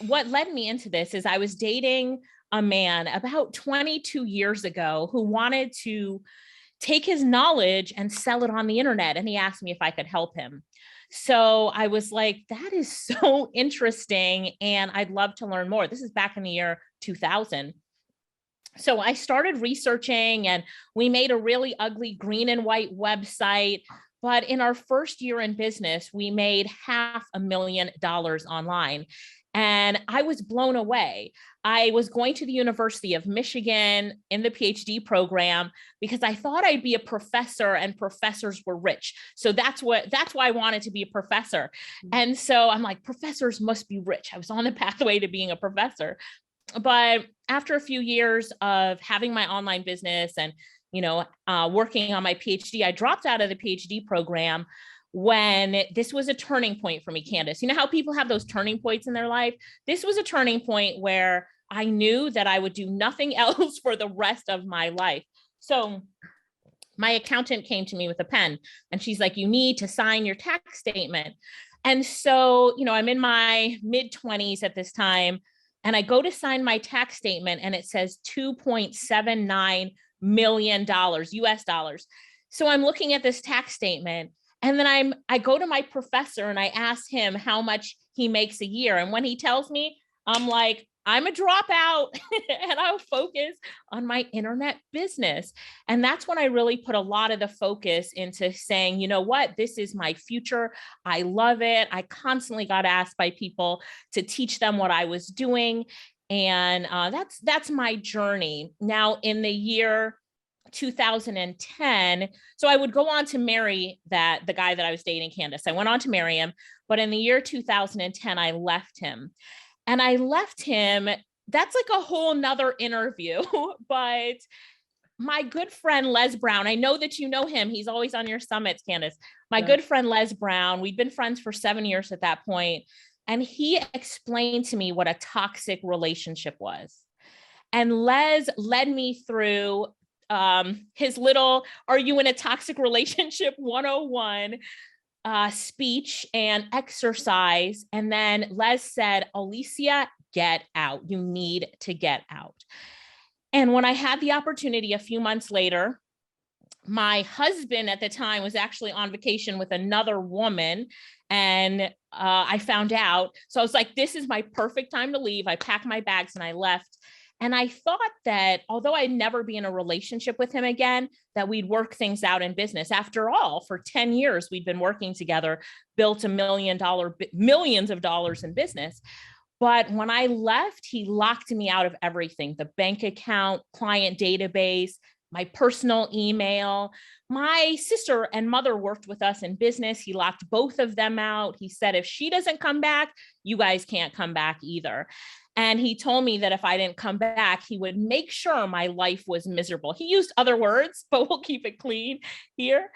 what led me into this is I was dating a man about 22 years ago who wanted to take his knowledge and sell it on the internet. And he asked me if I could help him. So I was like, that is so interesting. And I'd love to learn more. This is back in the year 2000. So I started researching and we made a really ugly green and white website. But in our first year in business, we made $500,000 online. And I was blown away. I was going to the University of Michigan in the PhD program because I thought I'd be a professor and professors were rich. So that's why I wanted to be a professor. And so I'm like, professors must be rich. I was on the pathway to being a professor. But after a few years of having my online business and, working on my PhD, I dropped out of the PhD program when this was a turning point for me, Candace. You know how people have those turning points in their life? This was a turning point where I knew that I would do nothing else for the rest of my life. So my accountant came to me with a pen and she's like, you need to sign your tax statement. And so, I'm in my mid-20s at this time, and I go to sign my tax statement and it says $2.79 million US dollars. So I'm looking at this tax statement. And then I go to my professor and I ask him how much he makes a year. And when he tells me, I'm like, I'm a dropout and I'll focus on my internet business. And that's when I really put a lot of the focus into saying, you know what, this is my future. I love it. I constantly got asked by people to teach them what I was doing. And that's my journey. Now in the year 2010. So I would go on to marry the guy that I was dating, Candace. I went on to marry him, but in the year 2010, I left him. And I left him, that's like a whole nother interview, but my good friend, Les Brown, I know that you know him. He's always on your summits, Candace. My good friend, Les Brown, we'd been friends for 7 years at that point. And he explained to me what a toxic relationship was. And Les led me through his little, are you in a toxic relationship 101 speech and exercise. And then Les said, Alicia, get out. You need to get out. And when I had the opportunity a few months later, my husband at the time was actually on vacation with another woman. And I found out. So I was like, this is my perfect time to leave. I packed my bags and I left. And I thought that although I'd never be in a relationship with him again, that we'd work things out in business. After all, for 10 years, we'd been working together, built millions of dollars in business. But when I left, he locked me out of everything: the bank account, client database, my personal email. My sister and mother worked with us in business. He locked both of them out. He said, if she doesn't come back, you guys can't come back either. And he told me that if I didn't come back, he would make sure my life was miserable. He used other words, but we'll keep it clean here.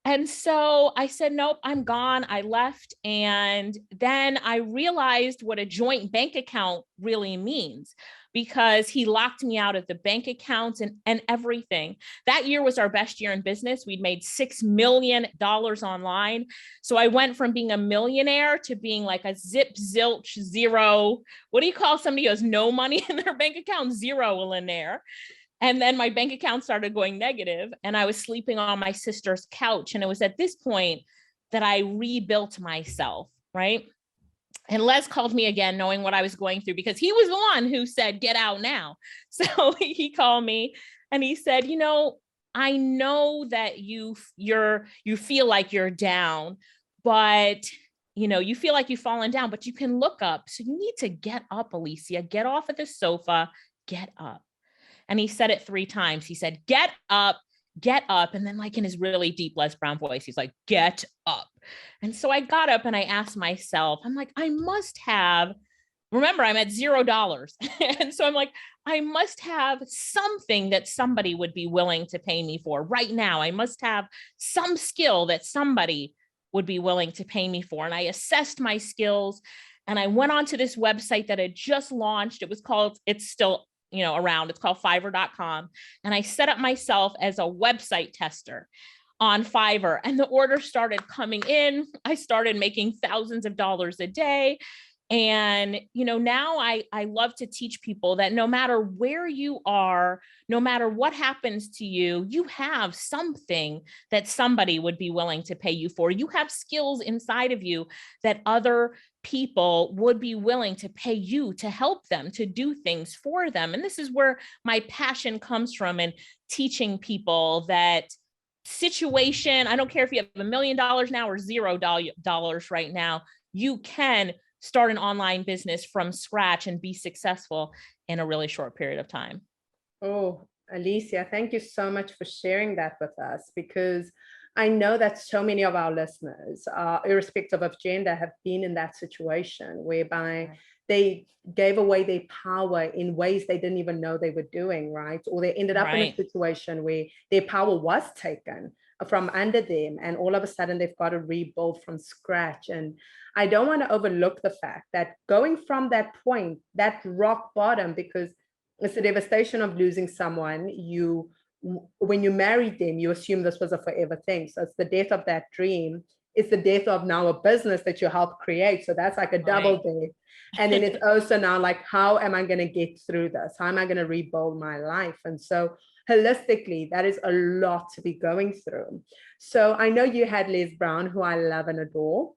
And so I said, nope, I'm gone. I left. And then I realized what a joint bank account really means, because he locked me out of the bank accounts and everything. That year was our best year in business. We'd made $6 million online. So I went from being a millionaire to being like a zip, zilch, zero. What do you call somebody who has no money in their bank account? Zero-millionaire. And then my bank account started going negative and I was sleeping on my sister's couch. And it was at this point that I rebuilt myself, right? And Les called me again, knowing what I was going through, because he was the one who said, get out now. So he called me and he said, I know that you feel like you're down, but you feel like you've fallen down, but you can look up. So you need to get up, Alicia, get off of the sofa, get up. And he said it 3 times. He said, get up, get up. And then like in his really deep Les Brown voice, he's like, get up. And so I got up and I asked myself, I'm like, I must have, remember, I'm at $0. And so I'm like, I must have something that somebody would be willing to pay me for right now. I must have some skill that somebody would be willing to pay me for. And I assessed my skills and I went onto this website that had just launched. It's still around. It's called Fiverr.com. And I set up myself as a website tester on Fiverr, and the orders started coming in. I started making thousands of dollars a day. And, now I love to teach people that no matter where you are, no matter what happens to you, you have something that somebody would be willing to pay you for. You have skills inside of you that other people would be willing to pay you to help them, to do things for them. And this is where my passion comes from, in teaching people that situation, I don't care if you have $1 million now or $0 right now, you can start an online business from scratch and be successful in a really short period of time. Oh, Alicia, thank you so much for sharing that with us, because I know that so many of our listeners, irrespective of gender, have been in that situation whereby they gave away their power in ways they didn't even know they were doing, right? Or they ended up in a situation where their power was taken from under them, and all of a sudden they've got to rebuild from scratch. And I don't want to overlook the fact that going from that point, that rock bottom, because it's the devastation of losing someone, when you married them, you assume this was a forever thing. So it's the death of that dream. It's the death of now a business that you helped create. So that's like a double death. And then it's also now like, how am I going to get through this? How am I going to rebuild my life? And so holistically, that is a lot to be going through. So I know you had Les Brown, who I love and adore,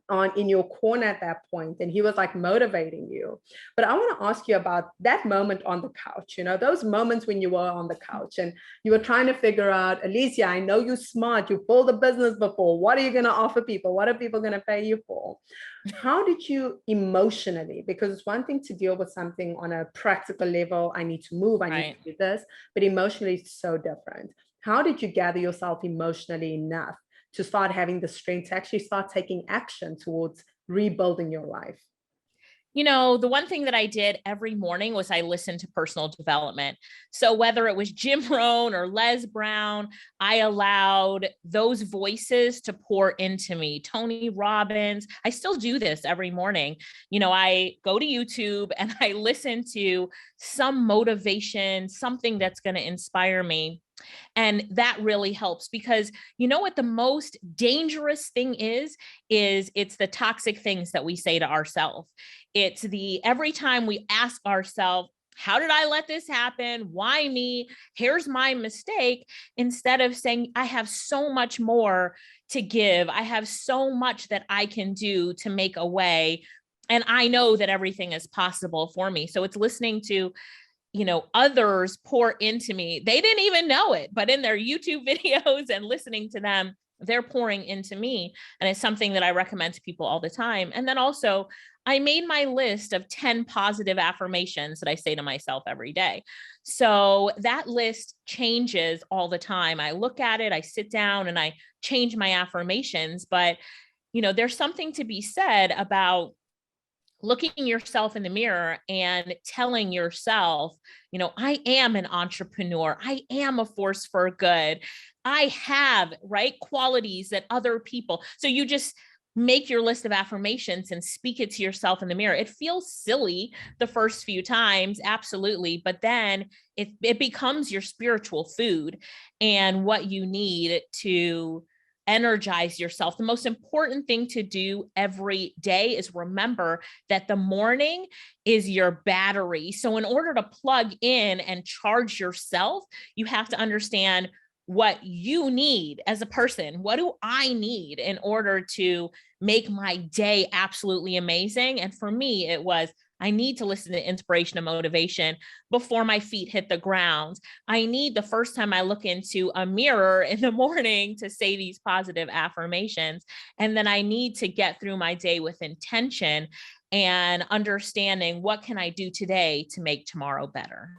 on in your corner at that point, and he was like motivating you. But I want to ask you about that moment on the couch, those moments when you were on the couch and you were trying to figure out, Alicia, I know you're smart, you've built a business before, what are you going to offer people, what are people going to pay you for? How did you emotionally, because it's one thing to deal with something on a practical level, I need to move, I need to do this, but emotionally it's so different. How did you gather yourself emotionally enough to start having the strength to actually start taking action towards rebuilding your life? The one thing that I did every morning was I listened to personal development. So whether it was Jim Rohn or Les Brown, I allowed those voices to pour into me. Tony Robbins, I still do this every morning. I go to YouTube and I listen to some motivation, something that's going to inspire me. And that really helps, because you know what the most dangerous thing is it's the toxic things that we say to ourselves. It's every time we ask ourselves, how did I let this happen? Why me? Here's my mistake. Instead of saying, I have so much more to give. I have so much that I can do to make a way. And I know that everything is possible for me. So it's listening to others pour into me. They didn't even know it, but in their YouTube videos and listening to them, they're pouring into me. And it's something that I recommend to people all the time. And then also, I made my list of 10 positive affirmations that I say to myself every day. So that list changes all the time. I look at it, I sit down and I change my affirmations. But, there's something to be said about looking yourself in the mirror and telling yourself, I am an entrepreneur. I am a force for good. I have qualities that other people. So you just make your list of affirmations and speak it to yourself in the mirror. It feels silly the first few times, absolutely. But then it becomes your spiritual food and what you need to energize yourself. The most important thing to do every day is remember that the morning is your battery. So in order to plug in and charge yourself, you have to understand what you need as a person. What do I need in order to make my day absolutely amazing? And for me, it was, I need to listen to inspiration and motivation before my feet hit the ground. I need, the first time I look into a mirror in the morning, to say these positive affirmations. And then I need to get through my day with intention and understanding, what can I do today to make tomorrow better?